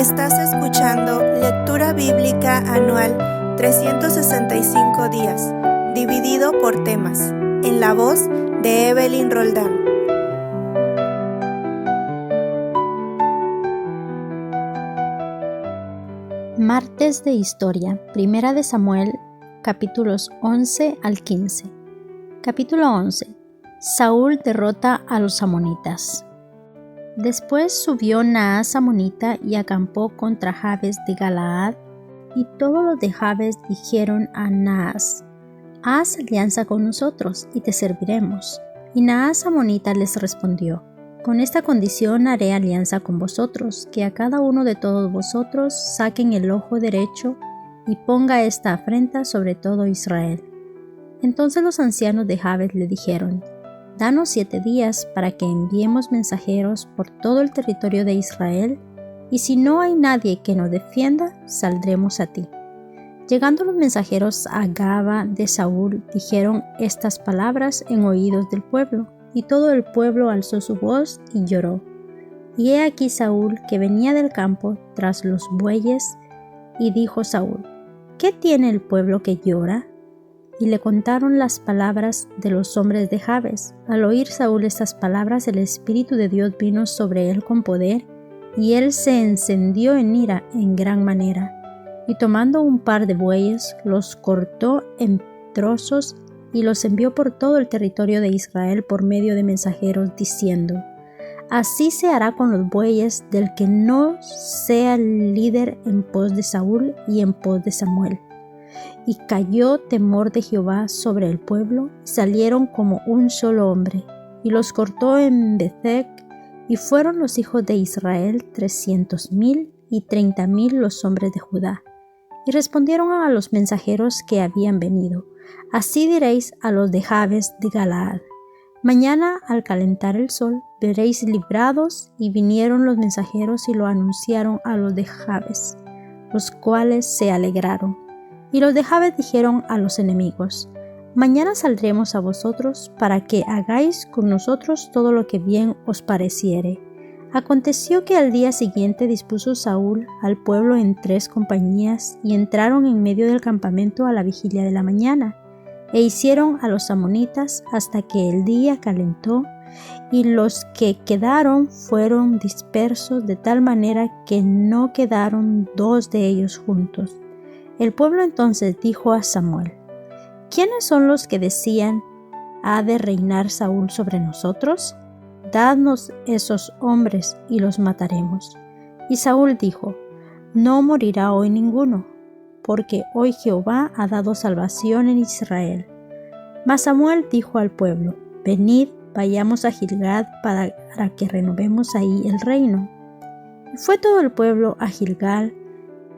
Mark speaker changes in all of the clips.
Speaker 1: Estás escuchando Lectura Bíblica Anual 365 días, dividido por temas, en la voz de Evelyn Roldán.
Speaker 2: Martes de Historia, Primera de Samuel, capítulos 11 al 15. Capítulo 11. Saúl derrota a los amonitas. Después subió Naas amonita y acampó contra Jabes de Galaad, y todos los de Jabes dijeron a Naas: haz alianza con nosotros y te serviremos. Y Naas amonita les respondió: con esta condición haré alianza con vosotros, que a cada uno de todos vosotros saquen el ojo derecho y ponga esta afrenta sobre todo Israel. Entonces los ancianos de Jabes le dijeron: danos 7 días para que enviemos mensajeros por todo el territorio de Israel, y si no hay nadie que nos defienda, saldremos a ti. Llegando los mensajeros a Gaba de Saúl, dijeron estas palabras en oídos del pueblo, y todo el pueblo alzó su voz y lloró. Y he aquí Saúl, que venía del campo tras los bueyes, y dijo Saúl: ¿qué tiene el pueblo que llora? Y le contaron las palabras de los hombres de Jabes. Al oír Saúl estas palabras, el Espíritu de Dios vino sobre él con poder, y él se encendió en ira en gran manera. Y tomando un par de bueyes, los cortó en trozos y los envió por todo el territorio de Israel por medio de mensajeros, diciendo: así se hará con los bueyes del que no sea líder en pos de Saúl y en pos de Samuel. Y cayó temor de Jehová sobre el pueblo, y salieron como un solo hombre, y los cortó en Bezec, y fueron los hijos de Israel 300,000, y 30,000 los hombres de Judá. Y respondieron a los mensajeros que habían venido: así diréis a los de Jabes de Galaad: mañana al calentar el sol veréis librados. Y vinieron los mensajeros y lo anunciaron a los de Jabes, los cuales se alegraron. Y los de Jabes dijeron a los enemigos: mañana saldremos a vosotros para que hagáis con nosotros todo lo que bien os pareciere. Aconteció que al día siguiente dispuso Saúl al pueblo en 3 compañías, y entraron en medio del campamento a la vigilia de la mañana, e hicieron a los amonitas hasta que el día calentó, y los que quedaron fueron dispersos de tal manera que no quedaron 2 de ellos juntos. El pueblo entonces dijo a Samuel: ¿quiénes son los que decían: ¿ha de reinar Saúl sobre nosotros? Dadnos esos hombres y los mataremos. Y Saúl dijo: no morirá hoy ninguno, porque hoy Jehová ha dado salvación en Israel. Mas Samuel dijo al pueblo: venid, vayamos a Gilgad para que renovemos ahí el reino. Y fue todo el pueblo a Gilgal,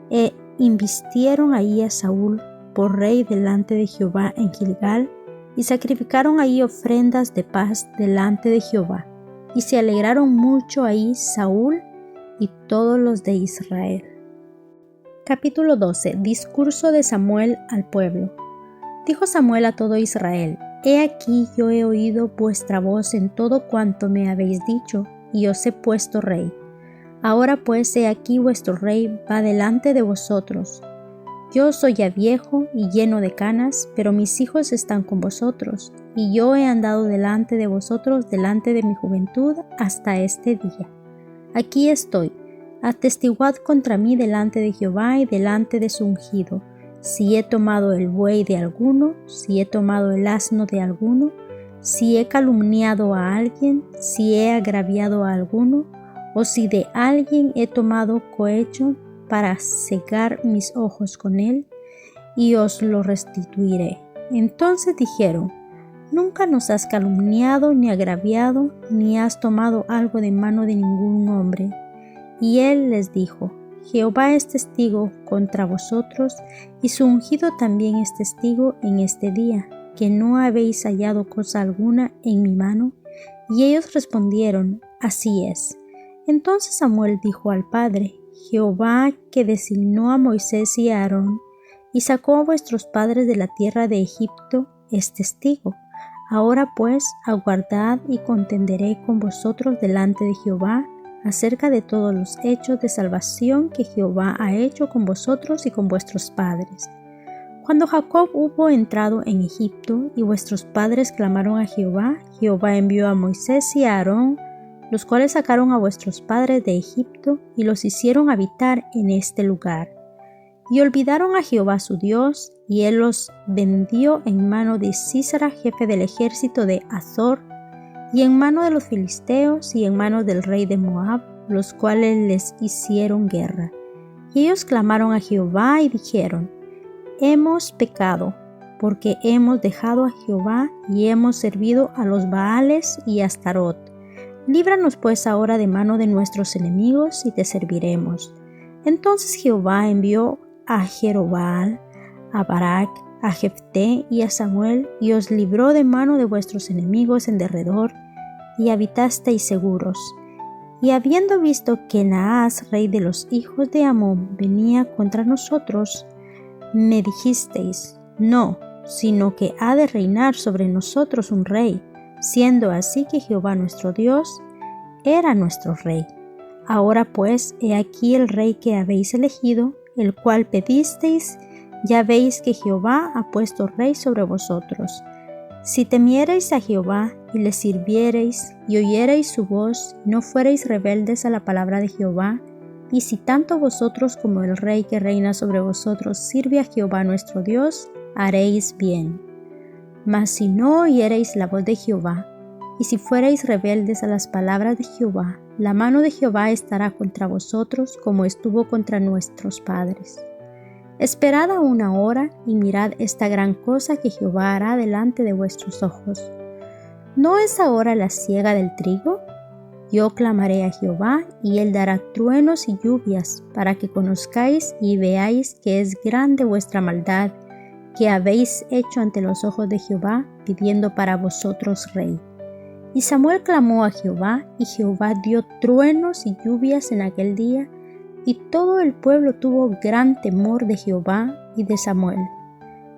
Speaker 2: e invistieron ahí a Saúl por rey delante de Jehová en Gilgal, y sacrificaron ahí ofrendas de paz delante de Jehová. Y se alegraron mucho ahí Saúl y todos los de Israel. Capítulo 12. Discurso de Samuel al pueblo. Dijo Samuel a todo Israel: he aquí yo he oído vuestra voz en todo cuanto me habéis dicho, y os he puesto rey. Ahora pues he aquí vuestro rey va delante de vosotros. Yo soy ya viejo y lleno de canas, pero mis hijos están con vosotros, y yo he andado delante de vosotros delante de mi juventud hasta este día. Aquí estoy, atestiguad contra mí delante de Jehová y delante de su ungido, si he tomado el buey de alguno, si he tomado el asno de alguno, si he calumniado a alguien, si he agraviado a alguno, o si de alguien he tomado cohecho para cegar mis ojos con él, y os lo restituiré. Entonces dijeron: nunca nos has calumniado ni agraviado, ni has tomado algo de mano de ningún hombre. Y él les dijo: Jehová es testigo contra vosotros, y su ungido también es testigo en este día, que no habéis hallado cosa alguna en mi mano. Y ellos respondieron: así es. Entonces Samuel dijo al Padre: Jehová, que designó a Moisés y a Aarón, y sacó a vuestros padres de la tierra de Egipto, es testigo. Ahora pues aguardad y contenderé con vosotros delante de Jehová, acerca de todos los hechos de salvación que Jehová ha hecho con vosotros y con vuestros padres. Cuando Jacob hubo entrado en Egipto y vuestros padres clamaron a Jehová, Jehová envió a Moisés y a Aarón, los cuales sacaron a vuestros padres de Egipto y los hicieron habitar en este lugar. Y olvidaron a Jehová su Dios, y él los vendió en mano de Sísara, jefe del ejército de Azor, y en mano de los filisteos, y en mano del rey de Moab, los cuales les hicieron guerra. Y ellos clamaron a Jehová y dijeron: Hemos pecado, porque hemos dejado a Jehová y hemos servido a los Baales y a Astarot. Líbranos pues ahora de mano de nuestros enemigos y te serviremos. Entonces Jehová envió a Jerobbaal, a Barak, a Jefté y a Samuel, y os libró de mano de vuestros enemigos en derredor, y habitasteis seguros. Y habiendo visto que Naas, rey de los hijos de Amón, venía contra nosotros, me dijisteis: no, sino que ha de reinar sobre nosotros un rey, siendo así que Jehová nuestro Dios era nuestro rey. Ahora pues, he aquí el rey que habéis elegido, el cual pedisteis. Ya veis que Jehová ha puesto rey sobre vosotros. Si temiereis a Jehová y le sirviereis y oyereis su voz, y no fuereis rebeldes a la palabra de Jehová, y si tanto vosotros como el rey que reina sobre vosotros sirve a Jehová nuestro Dios, haréis bien. Mas si no oyereis la voz de Jehová, y si fuereis rebeldes a las palabras de Jehová, la mano de Jehová estará contra vosotros como estuvo contra nuestros padres. Esperad aún ahora y mirad esta gran cosa que Jehová hará delante de vuestros ojos. ¿No es ahora la siega del trigo? Yo clamaré a Jehová, y él dará truenos y lluvias, para que conozcáis y veáis que es grande vuestra maldad, que habéis hecho ante los ojos de Jehová, pidiendo para vosotros rey. Y Samuel clamó a Jehová, y Jehová dio truenos y lluvias en aquel día, y todo el pueblo tuvo gran temor de Jehová y de Samuel.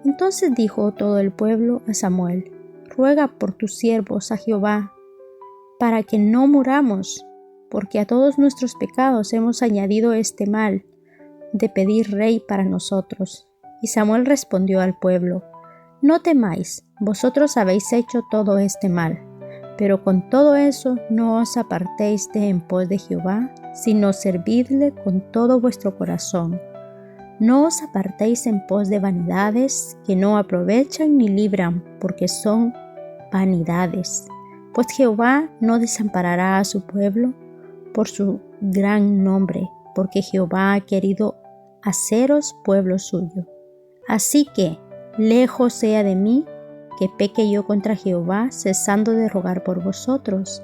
Speaker 2: Entonces dijo todo el pueblo a Samuel: ruega por tus siervos a Jehová, para que no muramos, porque a todos nuestros pecados hemos añadido este mal, de pedir rey para nosotros. Y Samuel respondió al pueblo: no temáis, vosotros habéis hecho todo este mal, pero con todo eso no os apartéis de en pos de Jehová, sino servidle con todo vuestro corazón. No os apartéis en pos de vanidades que no aprovechan ni libran, porque son vanidades. Pues Jehová no desamparará a su pueblo por su gran nombre, porque Jehová ha querido haceros pueblo suyo. Así que, lejos sea de mí que peque yo contra Jehová, cesando de rogar por vosotros.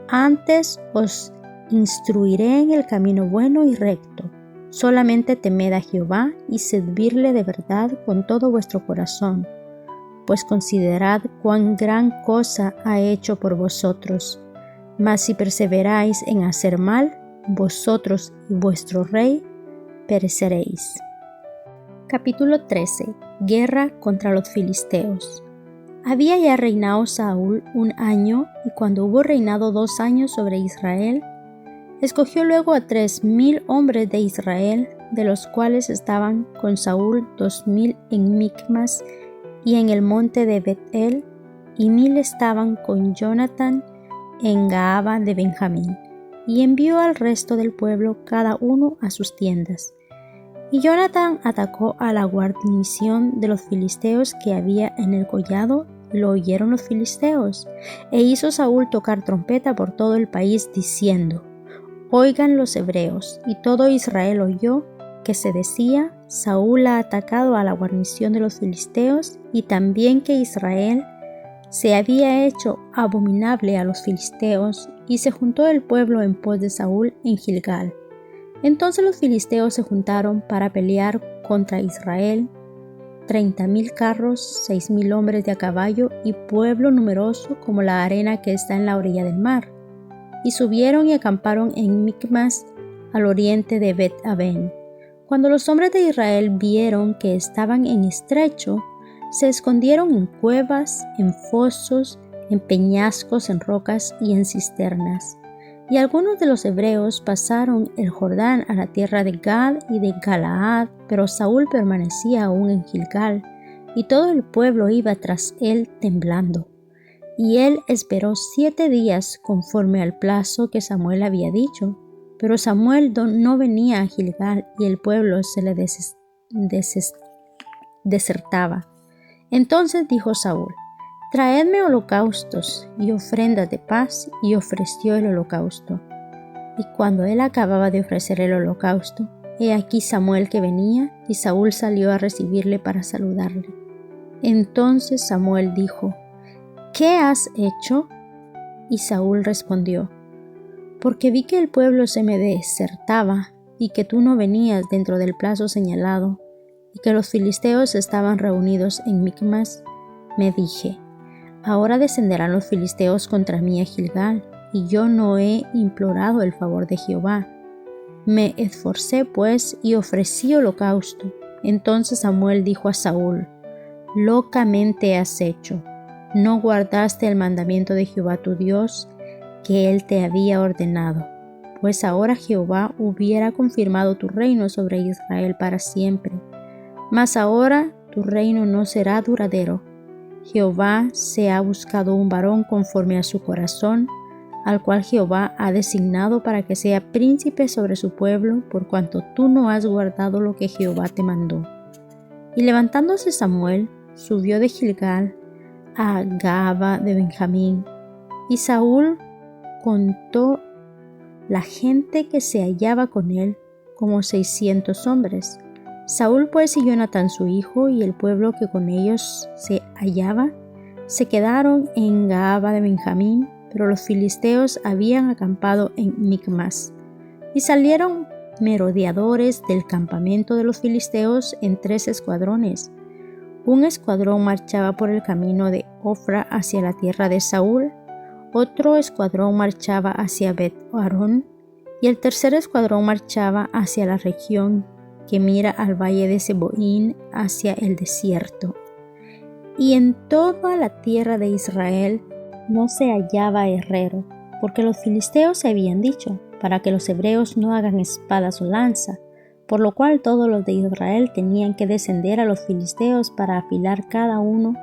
Speaker 2: Antes os instruiré en el camino bueno y recto. Solamente temed a Jehová y servirle de verdad con todo vuestro corazón. Pues considerad cuán gran cosa ha hecho por vosotros. Mas si perseveráis en hacer mal, vosotros y vuestro rey pereceréis. Capítulo 13. Guerra contra los filisteos. Había ya reinado Saúl 1 año, y cuando hubo reinado 2 años sobre Israel, escogió luego a 3,000 hombres de Israel, de los cuales estaban con Saúl 2,000 en Micmas y en el monte de Bet-el, y 1,000 estaban con Jonatán en Gaaba de Benjamín, y envió al resto del pueblo cada uno a sus tiendas. Y Jonatán atacó a la guarnición de los filisteos que había en el collado, y lo oyeron los filisteos, e hizo Saúl tocar trompeta por todo el país, diciendo: oigan los hebreos. Y todo Israel oyó que se decía: Saúl ha atacado a la guarnición de los filisteos, y también que Israel se había hecho abominable a los filisteos, y se juntó el pueblo en pos de Saúl en Gilgal. Entonces los filisteos se juntaron para pelear contra Israel, 30,000 carros, 6,000 hombres de a caballo, y pueblo numeroso como la arena que está en la orilla del mar. Y subieron y acamparon en Micmas, al oriente de Bet-aven. Cuando los hombres de Israel vieron que estaban en estrecho, se escondieron en cuevas, en fosos, en peñascos, en rocas y en cisternas. Y algunos de los hebreos pasaron el Jordán a la tierra de Gad y de Galaad, pero Saúl permanecía aún en Gilgal, y todo el pueblo iba tras él temblando. Y él esperó 7 días conforme al plazo que Samuel había dicho. Pero Samuel no venía a Gilgal y el pueblo se le desertaba. Entonces dijo Saúl: «Traedme holocaustos y ofrendas de paz», y ofreció el holocausto. Y cuando él acababa de ofrecer el holocausto, he aquí Samuel que venía, y Saúl salió a recibirle para saludarle. Entonces Samuel dijo: «¿Qué has hecho?». Y Saúl respondió: «Porque vi que el pueblo se me desertaba, y que tú no venías dentro del plazo señalado, y que los filisteos estaban reunidos en Micmas, me dije: ahora descenderán los filisteos contra mí a Gilgal, y yo no he implorado el favor de Jehová. Me esforcé pues y ofrecí holocausto». Entonces Samuel dijo a Saúl: «Locamente has hecho. No guardaste el mandamiento de Jehová tu Dios, que él te había ordenado. Pues ahora Jehová hubiera confirmado tu reino sobre Israel para siempre. Mas ahora tu reino no será duradero. Jehová se ha buscado un varón conforme a su corazón, al cual Jehová ha designado para que sea príncipe sobre su pueblo, por cuanto tú no has guardado lo que Jehová te mandó». Y levantándose Samuel, subió de Gilgal a Gaba de Benjamín, y Saúl contó la gente que se hallaba con él, como 600 hombres. Saúl pues y Jonatán su hijo y el pueblo que con ellos se hallaba, se quedaron en Gaba de Benjamín, pero los filisteos habían acampado en Micmas. Y salieron merodeadores del campamento de los filisteos en 3 escuadrones. Un escuadrón marchaba por el camino de Ofra hacia la tierra de Saúl, otro escuadrón marchaba hacia Bet-Horon, y el tercer escuadrón marchaba hacia la región que mira al valle de Seboín, hacia el desierto. Y en toda la tierra de Israel no se hallaba herrero, porque los filisteos se habían dicho: para que los hebreos no hagan espadas o lanza, por lo cual todos los de Israel tenían que descender a los filisteos para afilar cada uno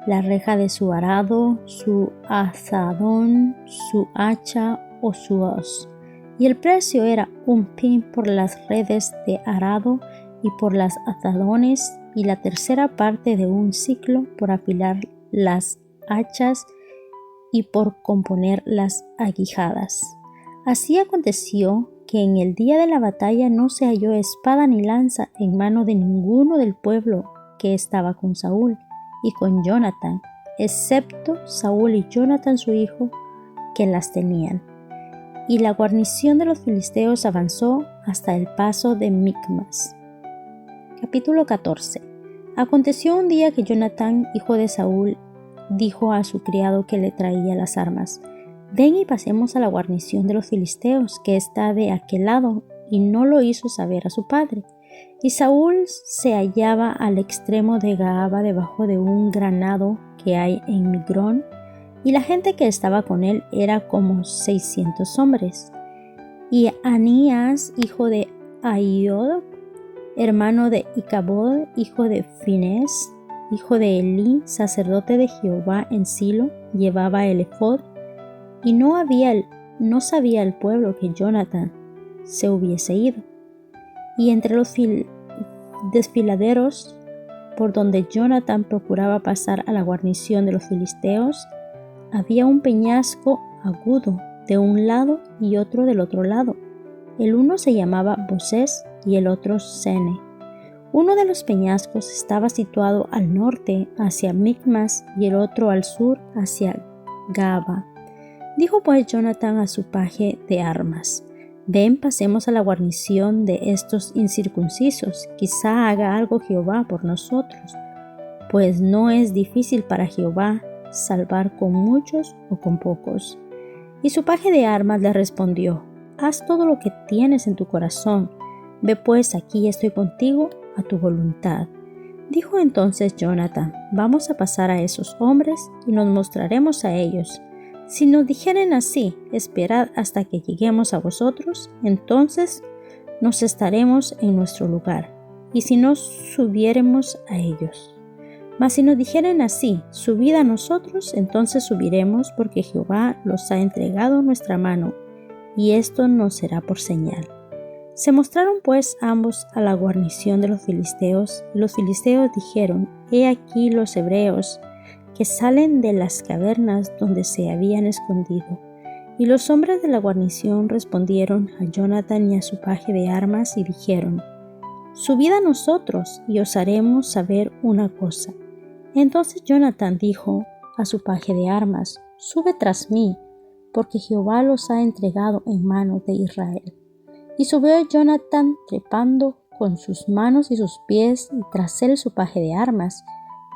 Speaker 2: la reja de su arado, su azadón, su hacha o su hoz. Y el precio era 1 pin por las redes de arado y por las azadones, y la tercera parte de 1 siclo por afilar las hachas y por componer las aguijadas. Así aconteció que en el día de la batalla no se halló espada ni lanza en mano de ninguno del pueblo que estaba con Saúl y con Jonatán, excepto Saúl y Jonatán su hijo, que las tenían. Y la guarnición de los filisteos avanzó hasta el paso de Micmas. Capítulo 14. Aconteció un día que Jonatán, hijo de Saúl, dijo a su criado que le traía las armas: «Ven y pasemos a la guarnición de los filisteos, que está de aquel lado», y no lo hizo saber a su padre. Y Saúl se hallaba al extremo de Gaaba, debajo de un granado que hay en Migrón, y la gente que estaba con él era como 600 hombres. Y Anías, hijo de Ahiod, hermano de Icabod, hijo de Finés, hijo de Elí, sacerdote de Jehová en Silo, llevaba el ephod, y no sabía el pueblo que Jonatán se hubiese ido. Y entre los desfiladeros por donde Jonatán procuraba pasar a la guarnición de los filisteos, había un peñasco agudo de un lado y otro del otro lado. El uno se llamaba Bosés y el otro Sene. Uno de los peñascos estaba situado al norte hacia Micmas y el otro al sur hacia Gaba. Dijo pues Jonatán a su paje de armas: «Ven, pasemos a la guarnición de estos incircuncisos, quizá haga algo Jehová por nosotros, pues no es difícil para Jehová salvar con muchos o con pocos». Y su paje de armas le respondió: «Haz todo lo que tienes en tu corazón, ve pues, aquí estoy contigo a tu voluntad». Dijo entonces Jonatán: «Vamos a pasar a esos hombres y nos mostraremos a ellos». Si nos dijeren así, esperad hasta que lleguemos a vosotros, entonces nos estaremos en nuestro lugar, y si no subiéremos a ellos. Mas si nos dijeren así, subid a nosotros, entonces subiremos, porque Jehová los ha entregado en nuestra mano, y esto nos será por señal. Se mostraron pues ambos a la guarnición de los filisteos, y los filisteos dijeron: He aquí los hebreos, que salen de las cavernas donde se habían escondido. Y los hombres de la guarnición respondieron a Jonathan y a su paje de armas y dijeron: Subid a nosotros y os haremos saber una cosa. Entonces Jonathan dijo a su paje de armas: Sube tras mí, porque Jehová los ha entregado en manos de Israel. Y subió Jonathan trepando con sus manos y sus pies, y tras él su paje de armas.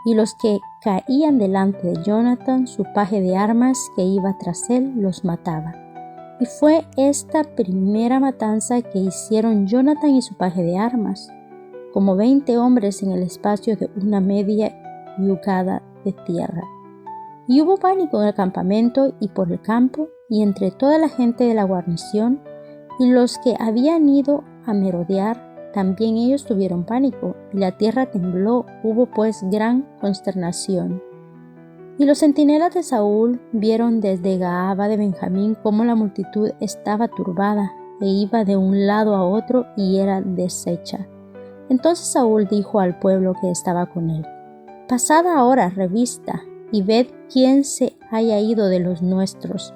Speaker 2: Y los que caían delante de Jonathan, su paje de armas que iba tras él, los mataba. Y fue esta primera matanza que hicieron Jonathan y su paje de armas, como 20 hombres en el espacio de una media yugada de tierra. Y hubo pánico en el campamento y por el campo, y entre toda la gente de la guarnición, y los que habían ido a merodear, también ellos tuvieron pánico, y la tierra tembló, hubo pues gran consternación. Y los centinelas de Saúl vieron desde Gaaba de Benjamín cómo la multitud estaba turbada, e iba de un lado a otro y era deshecha. Entonces Saúl dijo al pueblo que estaba con él: Pasad ahora revista, y ved quién se haya ido de los nuestros.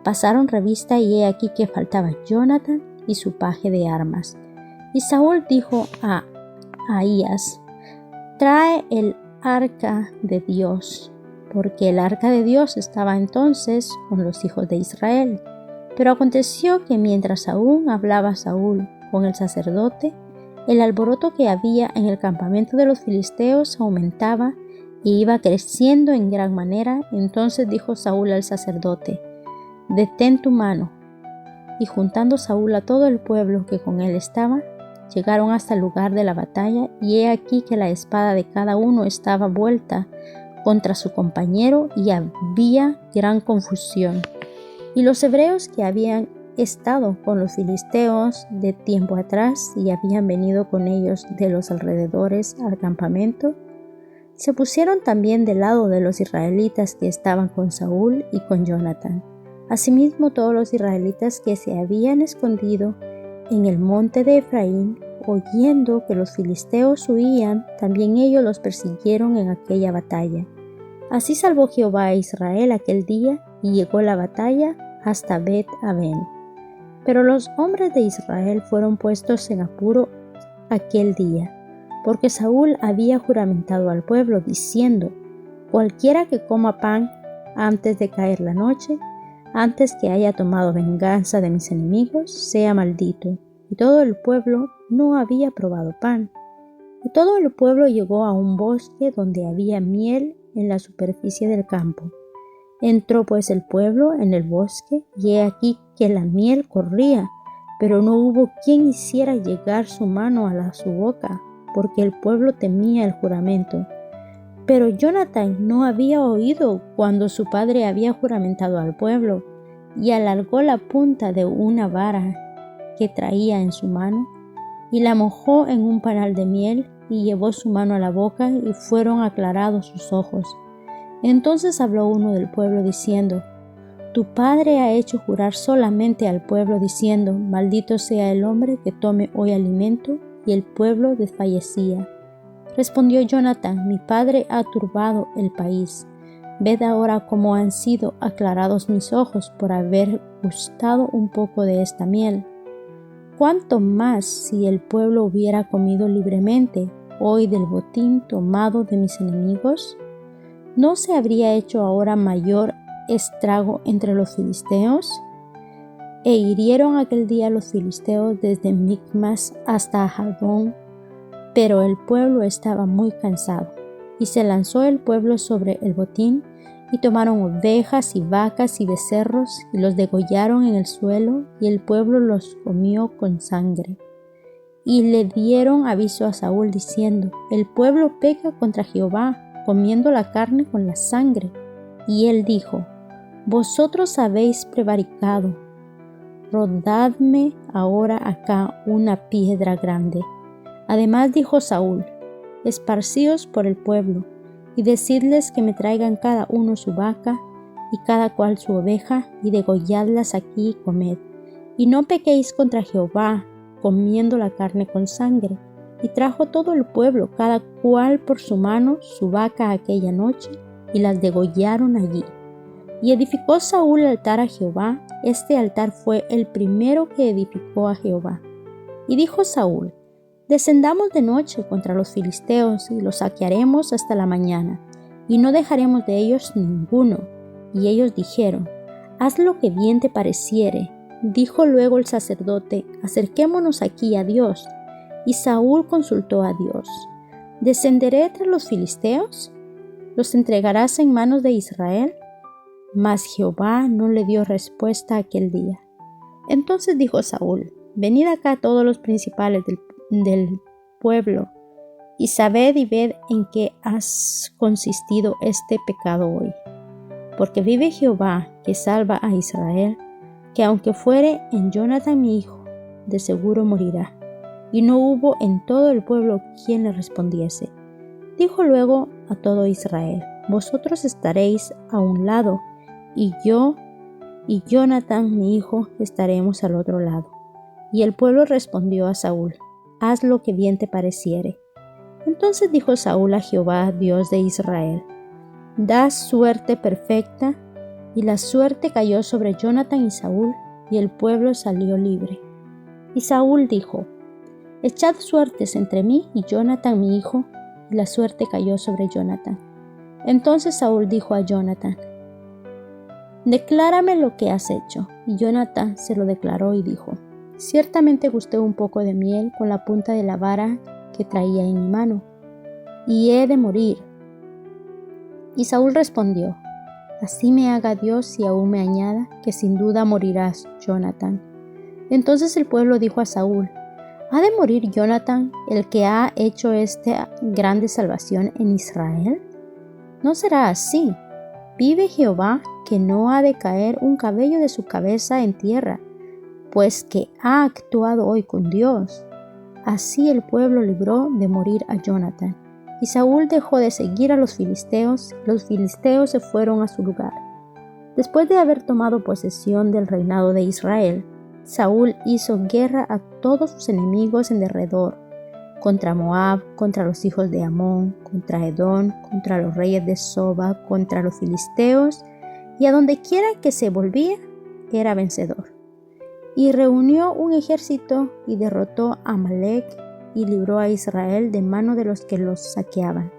Speaker 2: Pasaron revista, y he aquí que faltaba Jonathan y su paje de armas. Y Saúl dijo a Ahías: Trae el arca de Dios, porque el arca de Dios estaba entonces con los hijos de Israel. Pero aconteció que mientras aún hablaba Saúl con el sacerdote, el alboroto que había en el campamento de los filisteos aumentaba y iba creciendo en gran manera. Entonces dijo Saúl al sacerdote: Detén tu mano. Y juntando Saúl a todo el pueblo que con él estaba, llegaron hasta el lugar de la batalla, y he aquí que la espada de cada uno estaba vuelta contra su compañero, y había gran confusión. Y los hebreos que habían estado con los filisteos de tiempo atrás y habían venido con ellos de los alrededores al campamento, se pusieron también del lado de los israelitas que estaban con Saúl y con Jonathan. Asimismo, todos los israelitas que se habían escondido en el monte de Efraín, oyendo que los filisteos huían, también ellos los persiguieron en aquella batalla. Así salvó Jehová a Israel aquel día, y llegó la batalla hasta Bet-Aven. Pero los hombres de Israel fueron puestos en apuro aquel día, porque Saúl había juramentado al pueblo, diciendo: Cualquiera que coma pan antes de caer la noche, antes que haya tomado venganza de mis enemigos, sea maldito. Y todo el pueblo no había probado pan. Y todo el pueblo llegó a un bosque donde había miel en la superficie del campo. Entró pues el pueblo en el bosque, y he aquí que la miel corría, pero no hubo quien hiciera llegar su mano a su boca, porque el pueblo temía el juramento. Pero Jonathan no había oído cuando su padre había juramentado al pueblo, y alargó la punta de una vara que traía en su mano, y la mojó en un panal de miel, y llevó su mano a la boca, y fueron aclarados sus ojos. Entonces habló uno del pueblo diciendo: Tu padre ha hecho jurar solamente al pueblo, diciendo: Maldito sea el hombre que tome hoy alimento. Y el pueblo desfallecía. Respondió Jonathan: Mi padre ha turbado el país. Ved ahora cómo han sido aclarados mis ojos por haber gustado un poco de esta miel. ¿Cuánto más si el pueblo hubiera comido libremente hoy del botín tomado de mis enemigos? ¿No se habría hecho ahora mayor estrago entre los filisteos? E hirieron aquel día los filisteos desde Micmas hasta Jadón, pero el pueblo estaba muy cansado. Y se lanzó el pueblo sobre el botín, y tomaron ovejas y vacas y becerros, y los degollaron en el suelo, y el pueblo los comió con sangre. Y le dieron aviso a Saúl, diciendo: El pueblo peca contra Jehová, comiendo la carne con la sangre. Y él dijo: vosotros habéis prevaricado. Rodadme ahora acá una piedra grande. Además dijo Saúl: esparcíos por el pueblo, y decidles que me traigan cada uno su vaca, y cada cual su oveja, y degolladlas aquí y comed. Y no pequéis contra Jehová, comiendo la carne con sangre. Y trajo todo el pueblo, cada cual por su mano, su vaca aquella noche, y las degollaron allí. Y edificó Saúl el altar a Jehová. Este altar fue el primero que edificó a Jehová. Y dijo Saúl: descendamos de noche contra los filisteos, y los saquearemos hasta la mañana, y no dejaremos de ellos ninguno. Y ellos dijeron: haz lo que bien te pareciere. Dijo luego el sacerdote: acerquémonos aquí a Dios. Y Saúl consultó a Dios: ¿descenderé tras los filisteos? ¿Los entregarás en manos de Israel? Mas Jehová no le dio respuesta aquel día. Entonces dijo Saúl: venid acá todos los principales del pueblo, y sabed y ved en qué has consistido este pecado hoy. Porque vive Jehová, que salva a Israel, que aunque fuere en Jonathan mi hijo, de seguro morirá. Y no hubo en todo el pueblo quien le respondiese. Dijo luego a todo Israel: vosotros estaréis a un lado, y yo y Jonathan mi hijo estaremos al otro lado. Y el pueblo respondió a Saúl: haz lo que bien te pareciere. Entonces dijo Saúl a Jehová, Dios de Israel: da suerte perfecta. Y la suerte cayó sobre Jonathan y Saúl, y el pueblo salió libre. Y Saúl dijo: echad suertes entre mí y Jonathan mi hijo. Y la suerte cayó sobre Jonathan. Entonces Saúl dijo a Jonathan: declárame lo que has hecho. Y Jonathan se lo declaró y dijo: ciertamente gusté un poco de miel con la punta de la vara que traía en mi mano, y he de morir. Y Saúl respondió: así me haga Dios y aún me añada, que sin duda morirás, Jonathan. Entonces el pueblo dijo a Saúl: ¿ha de morir Jonathan, el que ha hecho esta grande salvación en Israel? No será así. Vive Jehová, que no ha de caer un cabello de su cabeza en tierra, pues que ha actuado hoy con Dios. Así el pueblo libró de morir a Jonathan. Y Saúl dejó de seguir a los filisteos se fueron a su lugar. Después de haber tomado posesión del reinado de Israel, Saúl hizo guerra a todos sus enemigos en derredor, contra Moab, contra los hijos de Amón, contra Edom, contra los reyes de Soba, contra los filisteos, y a donde quiera que se volvía, era vencedor. Y reunió un ejército y derrotó a Amalec, y libró a Israel de mano de los que los saqueaban.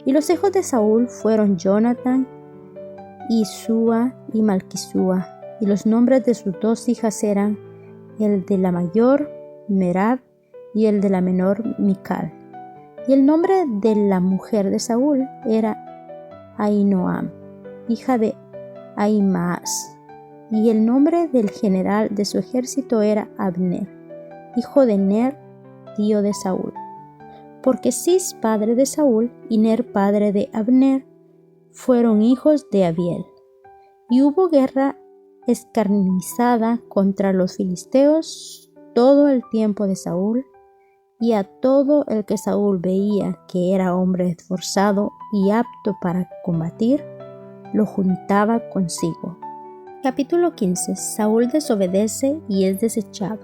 Speaker 2: Y los hijos de Saúl fueron Jonathan, Isúa y Malquisúa, y los nombres de sus dos hijas eran el de la mayor, Merab, y el de la menor, Mical. Y el nombre de la mujer de Saúl era Ahinoam, hija de Ahimaas. Y el nombre del general de su ejército era Abner, hijo de Ner, tío de Saúl. Porque Cis, padre de Saúl, y Ner, padre de Abner, fueron hijos de Abiel. Y hubo guerra escarnizada contra los filisteos todo el tiempo de Saúl, y a todo el que Saúl veía que era hombre esforzado y apto para combatir, lo juntaba consigo. Capítulo 15. Saúl desobedece y es desechado.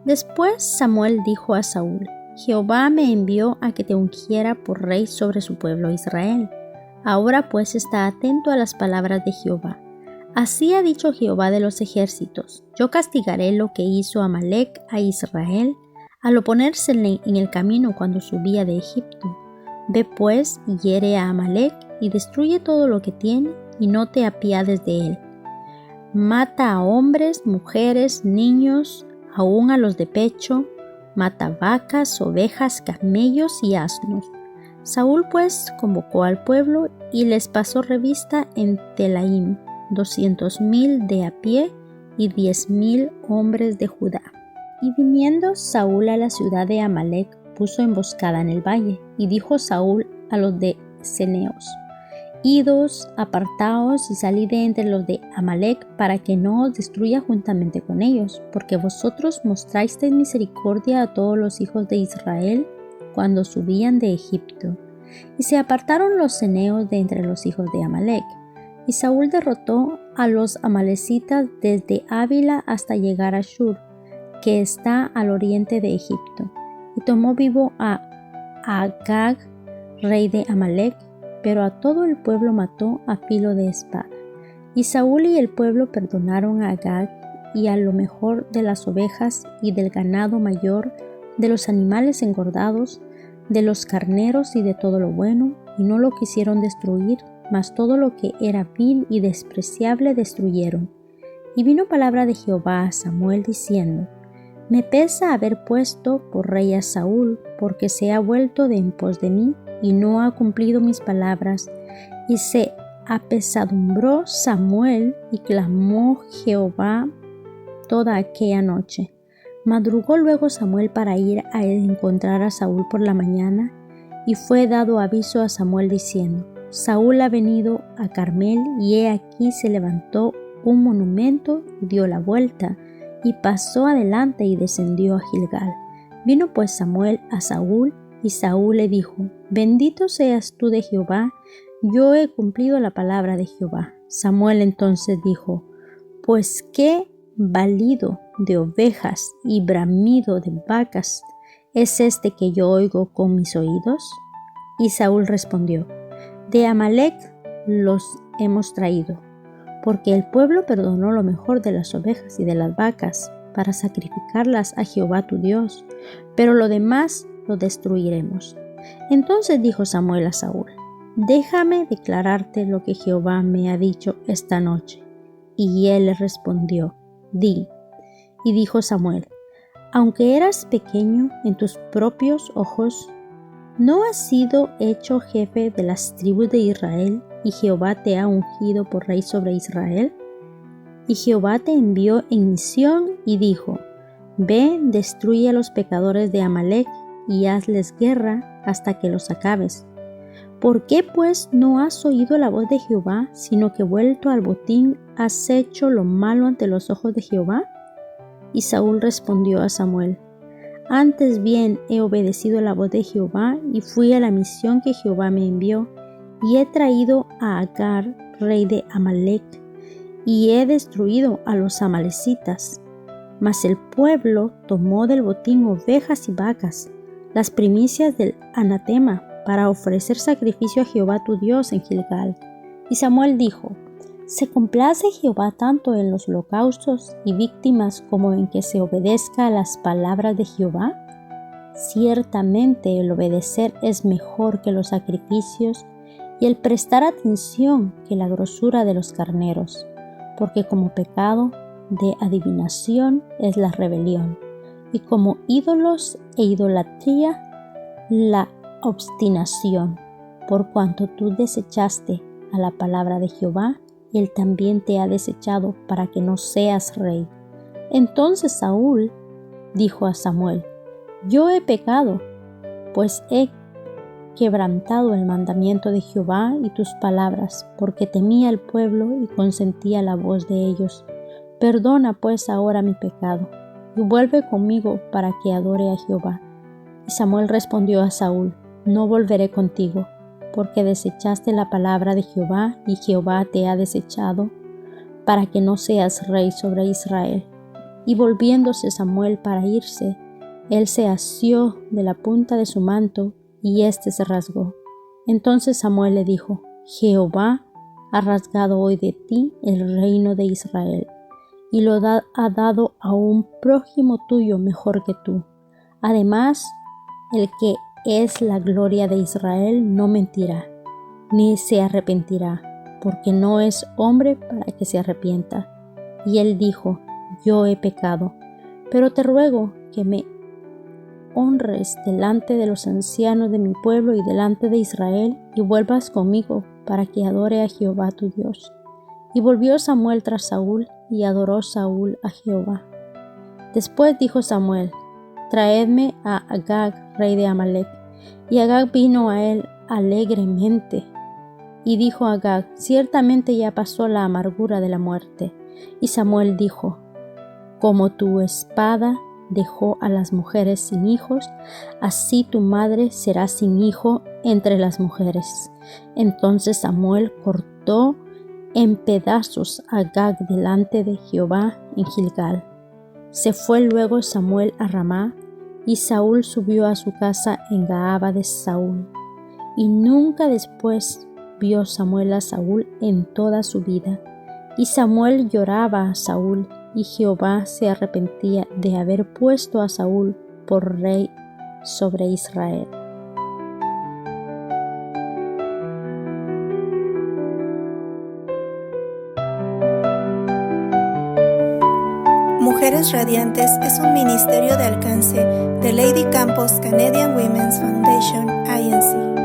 Speaker 2: Después Samuel dijo a Saúl: Jehová me envió a que te ungiera por rey sobre su pueblo Israel. Ahora pues está atento a las palabras de Jehová. Así ha dicho Jehová de los ejércitos: yo castigaré lo que hizo Amalec a Israel al oponérsele en el camino cuando subía de Egipto. Ve pues y hiere a Amalec y destruye todo lo que tiene, y no te apiades de él. Mata a hombres, mujeres, niños, aun a los de pecho, mata vacas, ovejas, camellos y asnos. Saúl pues convocó al pueblo y les pasó revista en Telaim, 200,000 de a pie y 10,000 hombres de Judá. Y viniendo Saúl a la ciudad de Amalec, puso emboscada en el valle, y dijo Saúl a los de Ceneos: Idos, apartaos y salid de entre los de Amalec para que no os destruya juntamente con ellos, porque vosotros mostrasteis misericordia a todos los hijos de Israel cuando subían de Egipto. Y se apartaron los ceneos de entre los hijos de Amalec. Y Saúl derrotó a los amalecitas desde Ávila hasta llegar a Shur, que está al oriente de Egipto, y tomó vivo a Agag, rey de Amalec, pero a todo el pueblo mató a filo de espada. Y Saúl y el pueblo perdonaron a Agag y a lo mejor de las ovejas y del ganado mayor, de los animales engordados, de los carneros y de todo lo bueno, y no lo quisieron destruir, mas todo lo que era vil y despreciable destruyeron. Y vino palabra de Jehová a Samuel diciendo: Me pesa haber puesto por rey a Saúl, porque se ha vuelto de en pos de mí, y no ha cumplido mis palabras. Y se apesadumbró Samuel, y clamó Jehová toda aquella noche. Madrugó luego Samuel para ir a encontrar a Saúl por la mañana, y fue dado aviso a Samuel diciendo: Saúl ha venido a Carmel, y he aquí se levantó un monumento y dio la vuelta, y pasó adelante y descendió a Gilgal. Vino pues Samuel a Saúl, y Saúl le dijo: Bendito seas tú de Jehová, yo he cumplido la palabra de Jehová. Samuel entonces dijo: Pues qué balido de ovejas y bramido de vacas es este que yo oigo con mis oídos. Y Saúl respondió: De Amalec los hemos traído, porque el pueblo perdonó lo mejor de las ovejas y de las vacas para sacrificarlas a Jehová tu Dios, pero lo demás lo destruiremos. Entonces dijo Samuel a Saúl: Déjame declararte lo que Jehová me ha dicho esta noche. Y él le respondió: Di. Y dijo Samuel: Aunque eras pequeño en tus propios ojos, ¿no has sido hecho jefe de las tribus de Israel, y Jehová te ha ungido por rey sobre Israel? Y Jehová te envió en misión y dijo: Ve, destruye a los pecadores de Amalec y hazles guerra hasta que los acabes. ¿Por qué pues no has oído la voz de Jehová, sino que vuelto al botín has hecho lo malo ante los ojos de Jehová? Y Saúl respondió a Samuel: Antes bien he obedecido la voz de Jehová y fui a la misión que Jehová me envió, y he traído a Agar, rey de Amalec, y he destruido a los amalecitas. Mas el pueblo tomó del botín ovejas y vacas, las primicias del anatema, para ofrecer sacrificio a Jehová tu Dios en Gilgal. Y Samuel dijo: ¿Se complace Jehová tanto en los holocaustos y víctimas como en que se obedezca a las palabras de Jehová? Ciertamente el obedecer es mejor que los sacrificios, y el prestar atención que la grosura de los carneros, porque como pecado de adivinación es la rebelión, y como ídolos e idolatría la obstinación. Por cuanto tú desechaste a la palabra de Jehová, él también te ha desechado para que no seas rey. Entonces Saúl dijo a Samuel: Yo he pecado, pues he quebrantado el mandamiento de Jehová y tus palabras, porque temía al pueblo y consentía la voz de ellos. Perdona pues ahora mi pecado, y vuelve conmigo para que adore a Jehová. Y Samuel respondió a Saúl: No volveré contigo, porque desechaste la palabra de Jehová, y Jehová te ha desechado, para que no seas rey sobre Israel. Y volviéndose Samuel para irse, él se asió de la punta de su manto, y éste se rasgó. Entonces Samuel le dijo: Jehová ha rasgado hoy de ti el reino de Israel, y lo ha dado a un prójimo tuyo mejor que tú. Además, el que es la gloria de Israel no mentirá, ni se arrepentirá, porque no es hombre para que se arrepienta. Y él dijo: Yo he pecado, pero te ruego que me honres delante de los ancianos de mi pueblo y delante de Israel, y vuelvas conmigo para que adore a Jehová tu Dios. Y volvió Samuel tras Saúl, y adoró Saúl a Jehová. Después dijo Samuel: Traedme a Agag, rey de Amalec. Y Agag vino a él alegremente, y dijo a Agag: ciertamente ya pasó la amargura de la muerte. Y Samuel dijo: como tu espada dejó a las mujeres sin hijos, así tu madre será sin hijo entre las mujeres. Entonces Samuel cortó en pedazos a Agag delante de Jehová en Gilgal. Se fue luego Samuel a Ramá, y Saúl subió a su casa en Gaaba de Saúl. Y nunca después vio Samuel a Saúl en toda su vida. Y Samuel lloraba a Saúl, y Jehová se arrepentía de haber puesto a Saúl por rey sobre Israel.
Speaker 1: Mujeres Radiantes es un ministerio de alcance de Lady Campos Canadian Women's Foundation, INC.